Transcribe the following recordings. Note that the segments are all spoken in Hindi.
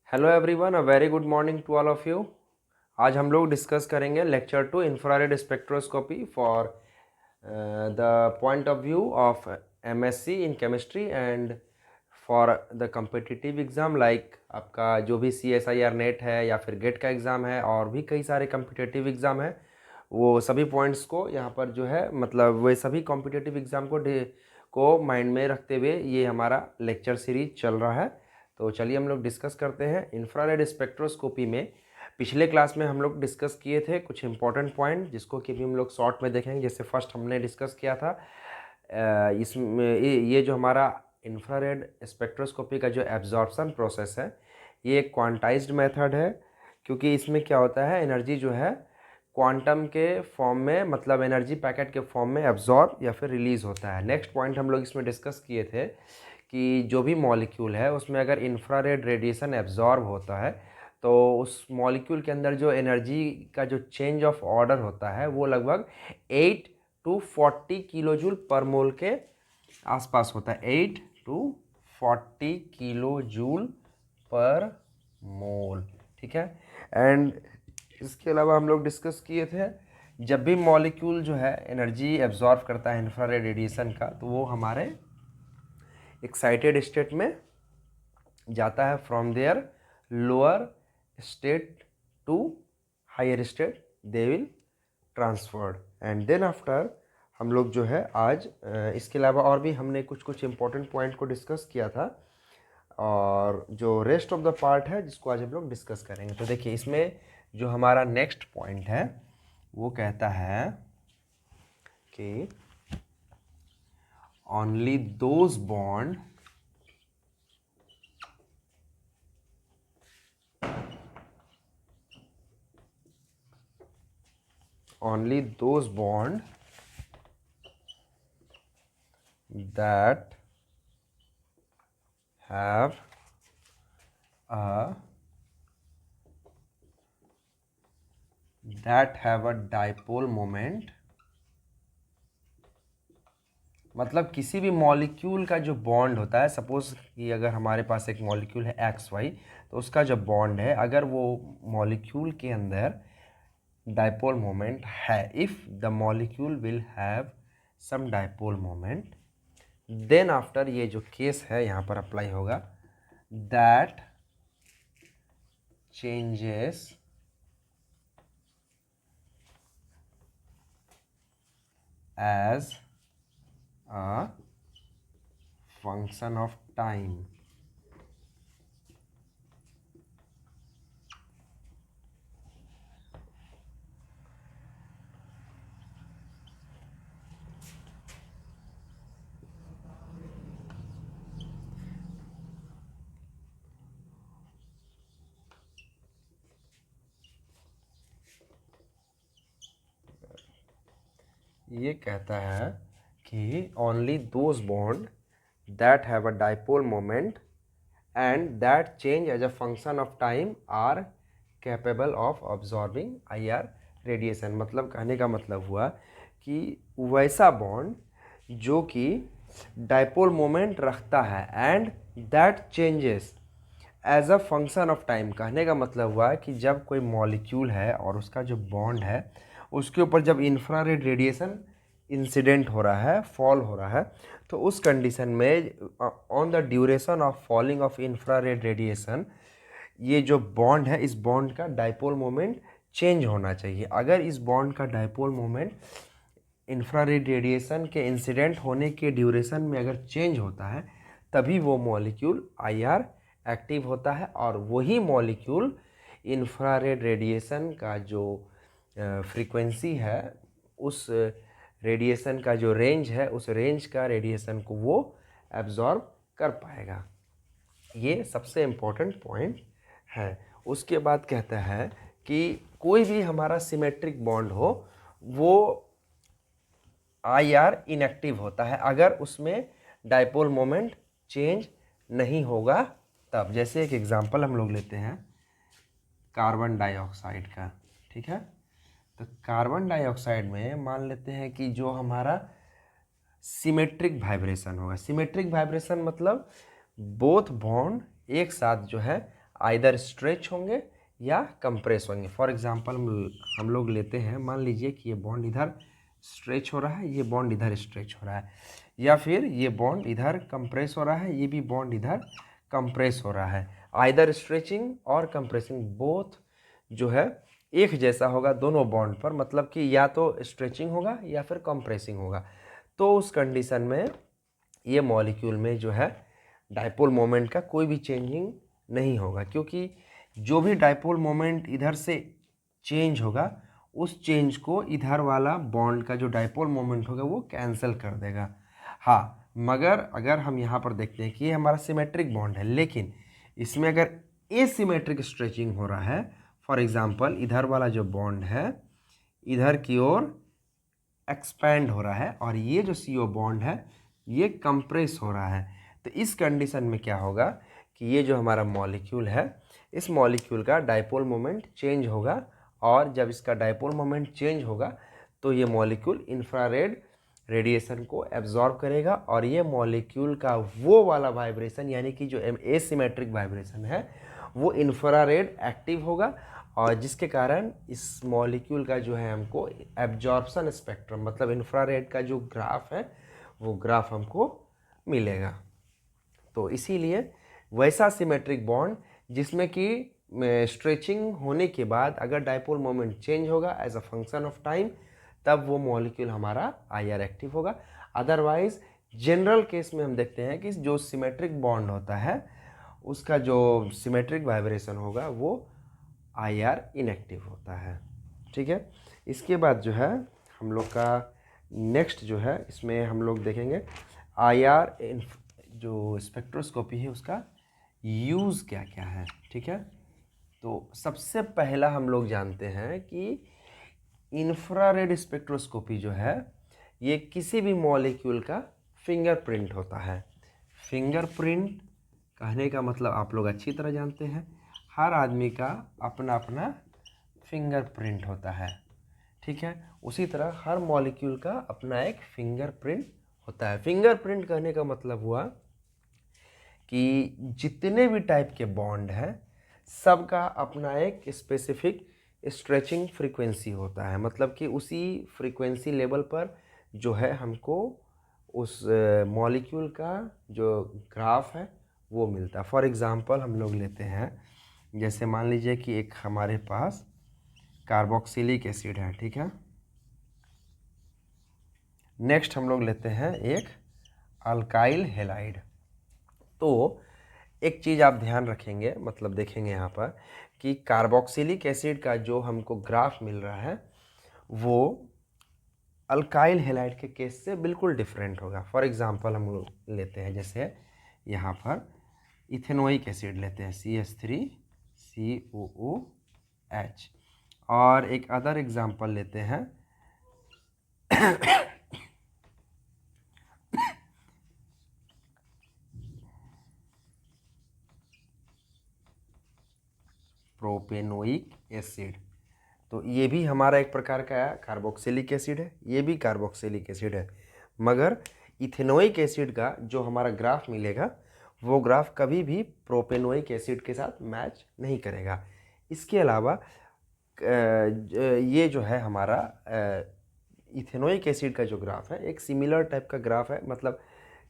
Hello everyone, a very good morning to all of you. आज हम लोग डिस्कस करेंगे lecture 2 infrared spectroscopy for the point of view of MSc in chemistry and for the competitive exam like आपका जो भी CSIR नेट है या फिर गेट का एग्ज़ाम है और भी कई सारे कम्पिटिटिव एग्ज़ाम है। वो सभी पॉइंट्स को यहाँ पर जो है मतलब वे सभी कॉम्पिटिटिव एग्ज़ाम को माइंड में रखते हुए ये हमारा लेक्चर सीरीज चल रहा है। तो चलिए हम लोग डिस्कस करते हैं इंफ्रारेड स्पेक्ट्रोस्कोपी में। पिछले क्लास में हम लोग डिस्कस किए थे कुछ इंपॉर्टेंट पॉइंट जिसको कि भी हम लोग शॉर्ट में देखेंगे। जैसे फर्स्ट हमने डिस्कस किया था इसमें ये जो हमारा इंफ्रारेड स्पेक्ट्रोस्कोपी का जो एब्जॉर्प्शन प्रोसेस है ये एक क्वांटाइज्ड मेथड है, क्योंकि इसमें क्या होता है एनर्जी जो है क्वांटम के फॉर्म में मतलब एनर्जी पैकेट के फॉर्म में एब्जॉर्ब या फिर रिलीज़ होता है। नेक्स्ट पॉइंट हम लोग इसमें डिस्कस किए थे कि जो भी मॉलिक्यूल है उसमें अगर इंफ्रारेड रेडिएशन एब्जॉर्ब होता है तो उस मॉलिक्यूल के अंदर जो एनर्जी का जो चेंज ऑफ ऑर्डर होता है वो लगभग 8 to 40 किलो जूल पर मोल के आसपास होता है। 8 to 40 किलो जूल पर मोल, ठीक है। एंड इसके अलावा हम लोग डिस्कस किए थे जब भी मॉलिक्यूल जो है एनर्जी एब्जॉर्ब करता है इंफ्रारेड रेडिएशन का तो वो हमारे एक्साइटेड स्टेट में जाता है, from there lower state to higher state they will transferred and then after हम लोग जो है आज इसके अलावा और भी हमने कुछ कुछ इम्पोर्टेंट पॉइंट को डिस्कस किया था और जो रेस्ट ऑफ द पार्ट है जिसको आज हम लोग डिस्कस करेंगे। तो देखिए इसमें जो हमारा नेक्स्ट पॉइंट है वो कहता है कि only those bond only those bond that have a dipole moment, मतलब किसी भी मॉलिक्यूल का जो बॉन्ड होता है, सपोज कि अगर हमारे पास एक मॉलिक्यूल है XY तो उसका जो बॉन्ड है अगर वो मॉलिक्यूल के अंदर डाइपोल मोमेंट है, if the molecule will have some dipole moment then after ये जो केस है यहाँ पर अप्लाई होगा, that changes as a function of time. ये कहता है कि only those bond that have a dipole moment and that change as a function of time are capable of absorbing IR radiation. मतलब कहने का मतलब हुआ कि वैसा बॉन्ड जो कि डाइपोल मोमेंट रखता है and that changes as a function of time. कहने का मतलब हुआ कि जब कोई मॉलिक्यूल है और उसका जो बॉन्ड है उसके ऊपर जब इंफ्रारेड रेडिएशन इंसिडेंट हो रहा है, फॉल हो रहा है, तो उस कंडीशन में on the duration of falling of infrared radiation ये जो बॉन्ड है इस बॉन्ड का डाइपोल मोमेंट चेंज होना चाहिए। अगर इस बॉन्ड का डाइपोल मोमेंट इंफ्रारेड रेडिएशन के इंसिडेंट होने के ड्यूरेशन में अगर चेंज होता है तभी वो मॉलिक्यूल IR एक्टिव होता है और वही मॉलिक्यूल इंफ्रारेड रेडिएशन का जो फ्रीक्वेंसी है उस रेडिएशन का जो रेंज है उस रेंज का रेडिएशन को वो एब्जॉर्ब कर पाएगा। ये सबसे इम्पोर्टेंट पॉइंट है। उसके बाद कहता है कि कोई भी हमारा सिमेट्रिक बॉन्ड हो वो IR इनएक्टिव होता है अगर उसमें डाइपोल मोमेंट चेंज नहीं होगा तब। जैसे एक एग्जांपल हम लोग लेते हैं कार्बन डाइऑक्साइड का, ठीक है। तो कार्बन डाइऑक्साइड में मान लेते हैं कि जो हमारा सिमेट्रिक वाइब्रेशन होगा। सिमेट्रिक वाइब्रेशन मतलब बोथ बॉन्ड एक साथ जो है आइदर स्ट्रेच होंगे या कंप्रेस होंगे। फॉर एग्जांपल हम लोग लेते हैं, मान लीजिए कि ये बॉन्ड इधर स्ट्रेच हो रहा है, ये बॉन्ड इधर स्ट्रेच हो रहा है, या फिर ये बॉन्ड इधर कंप्रेस हो रहा है, ये भी बॉन्ड इधर कंप्रेस हो रहा है। आइदर स्ट्रेचिंग और कंप्रेसिंग बोथ जो है एक जैसा होगा दोनों बॉन्ड पर, मतलब कि या तो स्ट्रेचिंग होगा या फिर कंप्रेसिंग होगा। तो उस कंडीशन में ये मॉलिक्यूल में जो है डाइपोल मोमेंट का कोई भी चेंजिंग नहीं होगा, क्योंकि जो भी डाइपोल मोमेंट इधर से चेंज होगा उस चेंज को इधर वाला बॉन्ड का जो डाइपोल मोमेंट होगा वो कैंसिल कर देगा। हाँ, मगर अगर हम यहाँ पर देखते हैं कि ये हमारा सिमेट्रिक बॉन्ड है, लेकिन इसमें अगर एसिमेट्रिक स्ट्रेचिंग हो रहा है, फॉर एग्जांपल इधर वाला जो बॉन्ड है इधर की ओर एक्सपैंड हो रहा है और ये जो CO बॉन्ड है ये कंप्रेस हो रहा है, तो इस कंडीशन में क्या होगा कि ये जो हमारा मॉलिक्यूल है इस मॉलिक्यूल का डाइपोल मोमेंट चेंज होगा, और जब इसका डाइपोल मोमेंट चेंज होगा तो ये मॉलिक्यूल इंफ्रारेड रेडिएशन को एब्जॉर्ब करेगा, और ये मॉलिक्यूल का वो वाला वाइब्रेशन यानी कि जो एसिमेट्रिक वाइब्रेशन है वो इंफ्रारेड एक्टिव होगा, और जिसके कारण इस मॉलिक्यूल का जो है हमको एब्जॉर्प्शन स्पेक्ट्रम मतलब इंफ्रारेड का जो ग्राफ है वो ग्राफ हमको मिलेगा। तो इसीलिए वैसा सिमेट्रिक बॉन्ड जिसमें कि स्ट्रेचिंग होने के बाद अगर डाइपोल मोमेंट चेंज होगा as a function of time, तब वो मॉलिक्यूल हमारा IR एक्टिव होगा। अदरवाइज जनरल केस में हम देखते हैं कि जो सिमेट्रिक बॉन्ड होता है उसका जो सिमेट्रिक वाइब्रेशन होगा वो IR इनएक्टिव होता है। ठीक है, इसके बाद जो है हम लोग का नेक्स्ट जो है इसमें हम लोग देखेंगे IR जो स्पेक्ट्रोस्कोपी है उसका यूज़ क्या क्या है। ठीक है, तो सबसे पहला हम लोग जानते हैं कि इंफ्रारेड स्पेक्ट्रोस्कोपी जो है ये किसी भी मॉलिक्यूल का फिंगरप्रिंट होता है। फिंगरप्रिंट कहने का मतलब आप लोग अच्छी तरह जानते हैं, हर आदमी का अपना अपना फिंगरप्रिंट होता है। ठीक है, उसी तरह हर मॉलिक्यूल का अपना एक फिंगरप्रिंट होता है। फिंगरप्रिंट कहने का मतलब हुआ कि जितने भी टाइप के बॉन्ड हैं सबका अपना एक स्पेसिफिक स्ट्रेचिंग फ्रीक्वेंसी होता है, मतलब कि उसी फ्रीक्वेंसी लेवल पर जो है हमको उस मॉलिक्यूल का जो ग्राफ है वो मिलता है। फॉर एग्जांपल हम लोग लेते हैं, जैसे मान लीजिए कि एक हमारे पास कार्बोक्सिलिक एसिड है। ठीक है, नेक्स्ट हम लोग लेते हैं एक अल्काइल हैलाइड। तो एक चीज़ आप ध्यान रखेंगे, मतलब देखेंगे यहाँ पर कि कार्बोक्सिलिक एसिड का जो हमको ग्राफ मिल रहा है वो अल्काइल हैलाइड के केस से बिल्कुल डिफरेंट होगा। फॉर एग्जांपल हम लोग लेते हैं, जैसे यहाँ पर इथेनोइक एसिड लेते हैं CH3COOH, और एक अदर एग्जांपल लेते हैं प्रोपेनोइक एसिड। तो ये भी हमारा एक प्रकार का कार्बोक्सिलिक एसिड है, ये भी कार्बोक्सिलिक एसिड है, मगर इथेनोइक एसिड का जो हमारा ग्राफ मिलेगा वो ग्राफ कभी भी प्रोपेनोइक एसिड के साथ मैच नहीं करेगा। इसके अलावा ये जो है हमारा इथेनोइक एसिड का जो ग्राफ है एक सिमिलर टाइप का ग्राफ है, मतलब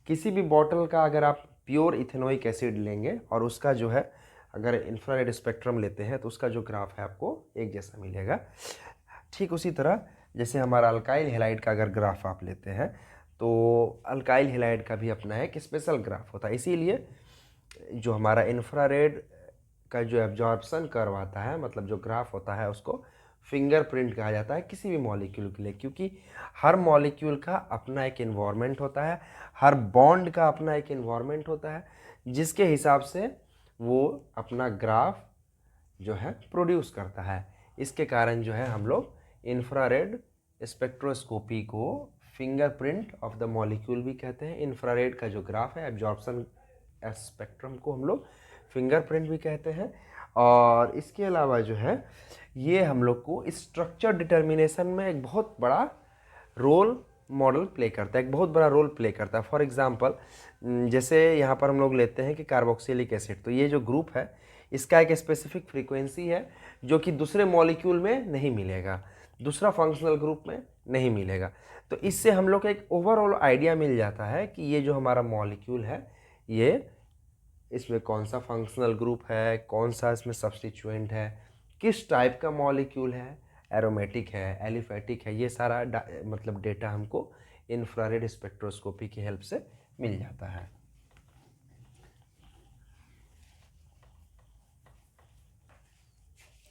किसी भी बॉटल का अगर आप प्योर इथेनोइक एसिड लेंगे और उसका जो है अगर इंफ्रारेड स्पेक्ट्रम लेते हैं तो उसका जो ग्राफ है आपको एक जैसा मिलेगा। ठीक उसी तरह जैसे हमारा अल्काइल हैलाइड का अगर ग्राफ आप लेते हैं तो अल्काइल हैलाइड का भी अपना एक स्पेशल ग्राफ होता है। इसीलिए जो हमारा इंफ्रारेड का जो एब्जॉर्प्शन कर्व आता है, मतलब जो ग्राफ होता है, उसको फिंगरप्रिंट कहा जाता है किसी भी मॉलिक्यूल के लिए, क्योंकि हर मॉलिक्यूल का अपना एक इन्वायरमेंट होता है, हर बॉन्ड का अपना एक इन्वायरमेंट होता है, जिसके हिसाब से वो अपना ग्राफ जो है प्रोड्यूस करता है। इसके कारण जो है हम लोग इंफ्रारेड स्पेक्ट्रोस्कोपी को फिंगरप्रिंट ऑफ द मॉलिक्यूल भी कहते हैं। इंफ्रारेड का जो ग्राफ है एब्जॉर्प्शन स्पेक्ट्रम को हम लोग फिंगरप्रिंट भी कहते हैं। और इसके अलावा जो है ये हम लोग को स्ट्रक्चर डिटर्मिनेशन में एक बहुत बड़ा रोल मॉडल प्ले करता है, एक बहुत बड़ा रोल प्ले करता है। फॉर एग्जांपल जैसे यहाँ पर हम लोग लेते हैं कि कार्बोक्सिलिक एसिड, तो ये जो ग्रुप है इसका एक स्पेसिफिक फ्रीक्वेंसी है जो कि दूसरे मॉलिक्यूल में नहीं मिलेगा, दूसरा फंक्शनल ग्रुप में नहीं मिलेगा। तो इससे हम लोग को एक ओवरऑल आइडिया मिल जाता है कि ये जो हमारा मॉलिक्यूल है ये इसमें कौन सा फंक्शनल ग्रुप है, कौन सा इसमें सब्स्टिट्यूएंट है, किस टाइप का मॉलिक्यूल है, एरोमेटिक है, एलिफेटिक है, ये सारा मतलब डेटा हमको इंफ्रारेड स्पेक्ट्रोस्कोपी की हेल्प से मिल जाता है।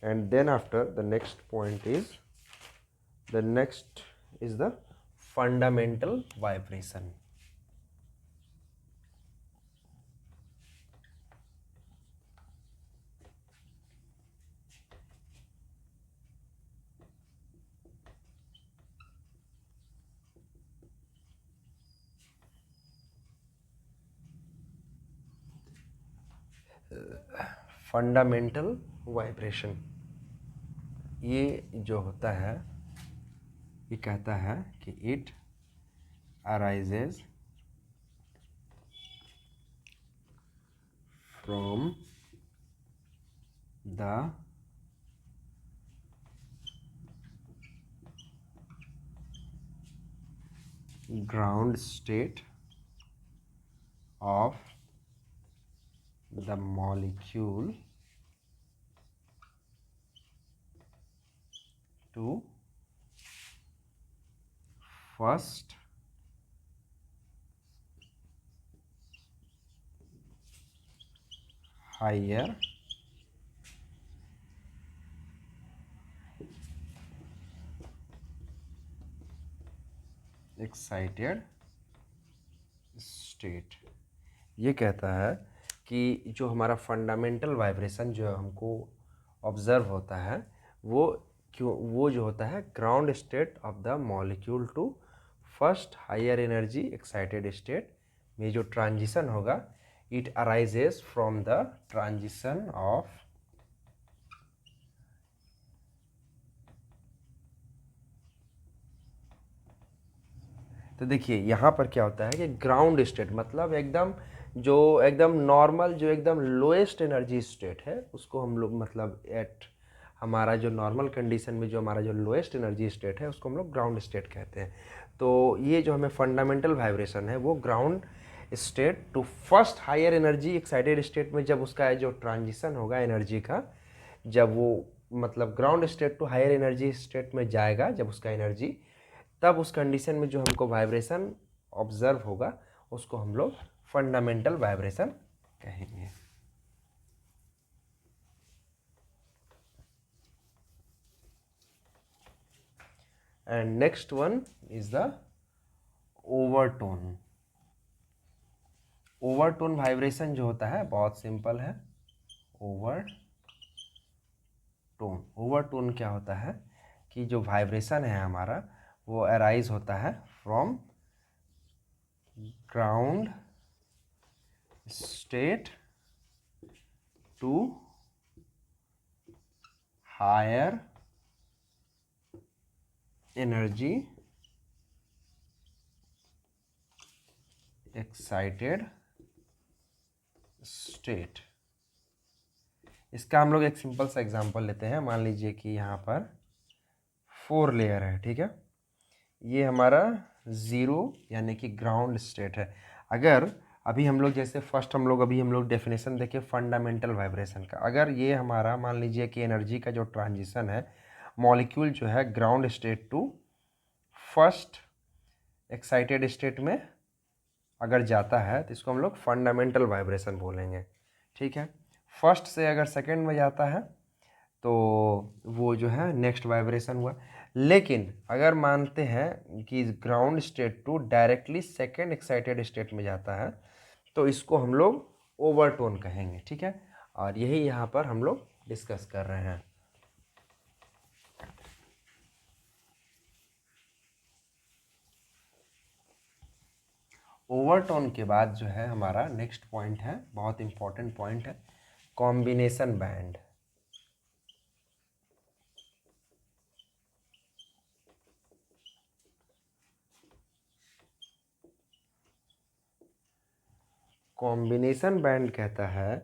And then after the next point is the fundamental vibration. Fundamental vibration ये जो होता है ये कहता है कि it arises from the ground state of the molecule to first higher excited state। ये कहता है कि जो हमारा फंडामेंटल वाइब्रेशन जो हमको ऑब्जर्व होता है वो जो होता है ground state of the molecule to first higher energy excited state में जो ट्रांजिशन होगा, it arises from the transition of तो देखिए यहाँ पर क्या होता है कि ग्राउंड स्टेट मतलब एकदम नॉर्मल जो एकदम लोएस्ट एनर्जी स्टेट है उसको हम लोग मतलब एट हमारा जो नॉर्मल कंडीशन में जो हमारा जो लोएस्ट एनर्जी स्टेट है उसको हम लोग ग्राउंड स्टेट कहते हैं। तो ये जो हमें फंडामेंटल वाइब्रेशन है वो ground state to first higher energy excited state में जब उसका जो ट्रांजिशन होगा एनर्जी का, जब वो मतलब ground state to higher energy state में जाएगा जब उसका एनर्जी, तब उस कंडीशन में जो हमको वाइब्रेशन ऑब्जर्व होगा उसको हम लोग फंडामेंटल वाइब्रेशन कहेंगे। And next one is the overtone. Overtone vibration जो होता है बहुत सिंपल है। ओवरटोन क्या होता है कि जो वाइब्रेशन है हमारा वो अराइज होता है from ground state to higher energy excited state. इसका हम लोग एक सिंपल सा एग्जांपल लेते हैं। मान लीजिए कि यहाँ पर 4 लेयर है, ठीक है। ये हमारा 0 यानी कि ग्राउंड स्टेट है। अगर अभी हम लोग जैसे फर्स्ट हम लोग डेफिनेशन देखें फंडामेंटल वाइब्रेशन का। अगर ये हमारा मान लीजिए कि एनर्जी का जो ट्रांजिशन है मॉलिक्यूल जो है ground state to first excited state में अगर जाता है तो इसको हम लोग फंडामेंटल वाइब्रेशन बोलेंगे, ठीक है। फर्स्ट से अगर सेकंड में जाता है तो वो जो है नेक्स्ट वाइब्रेशन हुआ। लेकिन अगर मानते हैं कि ground state to directly second excited state में जाता है तो इसको हम लोग ओवरटोन कहेंगे, ठीक है। और यही यहाँ पर हम लोग डिस्कस कर रहे हैं। ओवरटोन के बाद जो है हमारा नेक्स्ट पॉइंट है, बहुत इंपॉर्टेंट पॉइंट है, कॉम्बिनेशन बैंड। कॉम्बिनेशन बैंड कहता है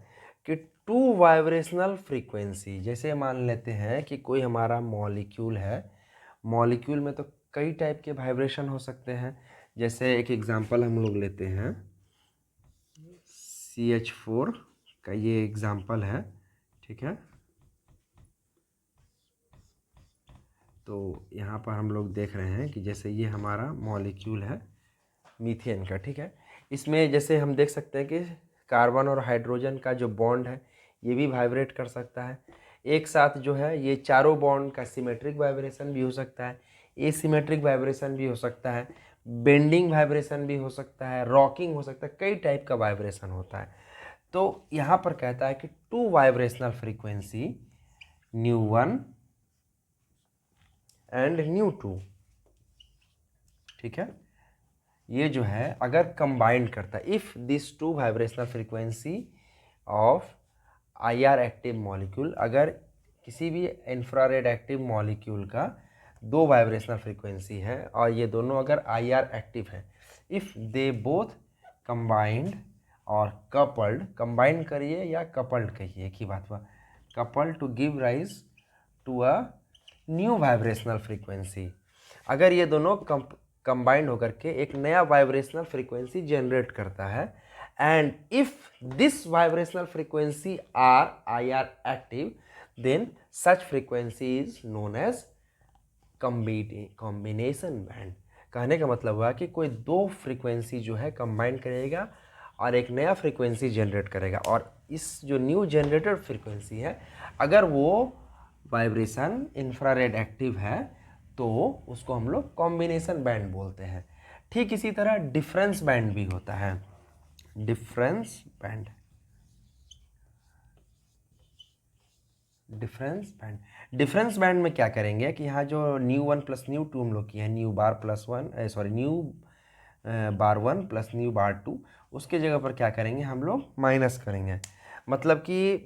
कि टू वाइब्रेशनल फ्रीक्वेंसी, जैसे मान लेते हैं कि कोई हमारा मॉलिक्यूल है, मॉलिक्यूल में तो कई टाइप के वाइब्रेशन हो सकते हैं। जैसे एक एग्जांपल हम लोग लेते हैं, CH4 का ये एग्जांपल है, ठीक है। तो यहाँ पर हम लोग देख रहे हैं कि जैसे ये हमारा मॉलिक्यूल है मीथेन का, ठीक है। इसमें जैसे हम देख सकते हैं कि कार्बन और हाइड्रोजन का जो बॉन्ड है ये भी वाइब्रेट कर सकता है। एक साथ जो है ये चारों बॉन्ड का सिमेट्रिक वाइब्रेशन भी हो सकता है, एसिमेट्रिक वाइब्रेशन भी हो सकता है, बेंडिंग वाइब्रेशन भी हो सकता है, रॉकिंग हो सकता है, कई टाइप का वाइब्रेशन होता है। तो यहाँ पर कहता है कि टू वाइब्रेशनल फ्रीक्वेंसी ν1 एंड ν2, ठीक है। ये जो है अगर कंबाइंड करता है, if this two vibrational frequency of IR active molecule, अगर किसी भी इंफ्रारेड एक्टिव मॉलिक्यूल का दो वाइब्रेशनल फ्रीक्वेंसी है और ये दोनों अगर IR एक्टिव है, इफ़ दे बोथ कंबाइंड और कपल्ड, कंबाइंड करिए या कपल्ड कहिए, एक ही बात हुआ, coupled to give rise to a new vibrational frequency, अगर ये दोनों कंबाइंड होकर के एक नया वाइब्रेशनल फ्रीक्वेंसी जनरेट करता है, and if this vibrational frequency are IR active, then such frequency is known as combination band. कहने का मतलब हुआ कि कोई दो फ्रीक्वेंसी जो है कंबाइन करेगा और एक नया फ्रीक्वेंसी जनरेट करेगा, और इस जो न्यू जनरेटेड फ्रीक्वेंसी है अगर वो वाइब्रेशन इंफ्रारेड एक्टिव है तो उसको हम लोग कॉम्बिनेशन बैंड बोलते हैं। ठीक इसी तरह डिफरेंस बैंड भी होता है, डिफरेंस बैंड, डिफरेंस बैंड में क्या करेंगे कि यहाँ जो ν1 प्लस ν2 हम लोग किए हैं, न्यू बार प्लस वन, सॉरी न्यू बार 1 प्लस न्यू बार 2, उसके जगह पर क्या करेंगे हम लोग माइनस करेंगे। मतलब कि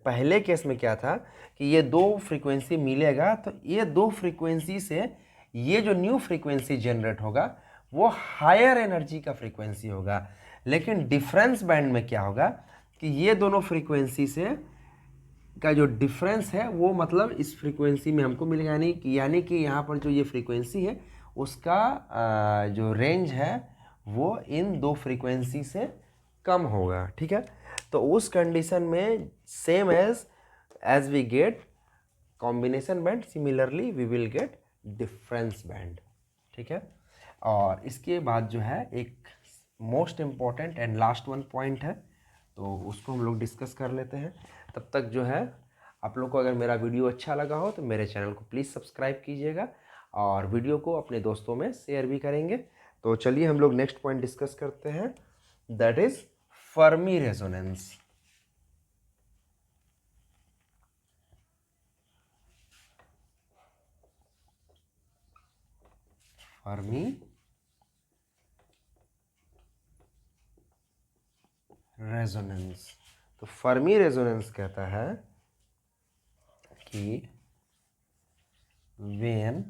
पहले केस में क्या था कि ये दो फ्रीक्वेंसी मिलेगा तो ये दो फ्रीक्वेंसी से ये जो न्यू फ्रीक्वेंसी जनरेट होगा वो हायर एनर्जी का फ्रीक्वेंसी होगा। लेकिन डिफरेंस बैंड में क्या होगा कि ये दोनों फ्रीक्वेंसी से का जो डिफरेंस है वो मतलब इस फ्रीक्वेंसी में हमको मिलेगा, यानी कि यहाँ पर जो ये फ्रीक्वेंसी है उसका जो रेंज है वो इन दो फ्रीक्वेंसी से कम होगा, ठीक है। तो उस कंडीशन में same as we get combination band, similarly we will get difference band, ठीक है। और इसके बाद जो है एक most important and last one point है, तो उसको हम लोग डिस्कस कर लेते हैं। तब तक जो है आप लोग को अगर मेरा वीडियो अच्छा लगा हो तो मेरे चैनल को प्लीज़ सब्सक्राइब कीजिएगा और वीडियो को अपने दोस्तों में शेयर भी करेंगे। तो चलिए हम लोग नेक्स्ट पॉइंट डिस्कस करते हैं, that is Fermi resonance. Fermi resonance, तो फर्मी रेजोनेंस कहता है कि when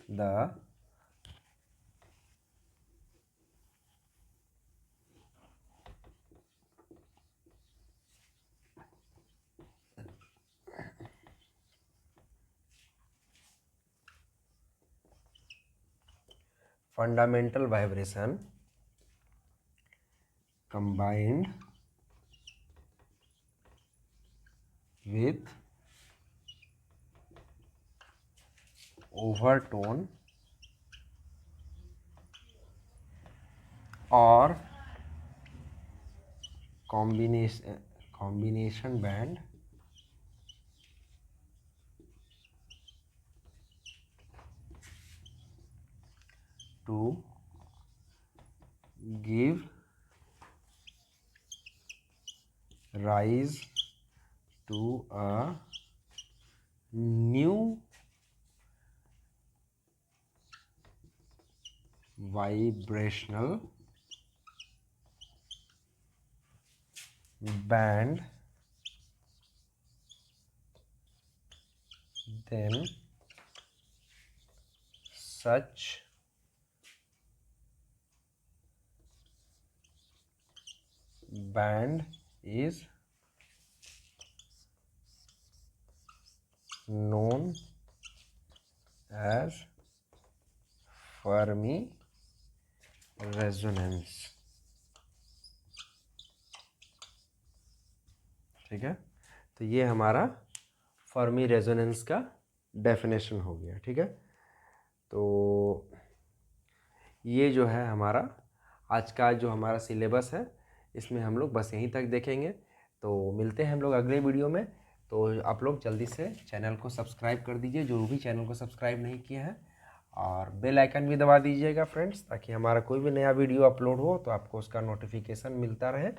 the fundamental vibration combined with overtone or combination band to give rise to a new vibrational band, then such band is known as Fermi resonance। ठीक है, तो ये हमारा फर्मी रेजोनेंस का डेफिनेशन हो गया। ठीक है, तो ये जो है हमारा आज का जो हमारा सिलेबस है, इसमें हम लोग बस यहीं तक देखेंगे। तो मिलते हैं हम लोग अगले वीडियो में। तो आप लोग जल्दी से चैनल को सब्सक्राइब कर दीजिए, जो भी चैनल को सब्सक्राइब नहीं किया है, और बेल आइकन भी दबा दीजिएगा फ्रेंड्स, ताकि हमारा कोई भी नया वीडियो अपलोड हो तो आपको उसका नोटिफिकेशन मिलता रहे।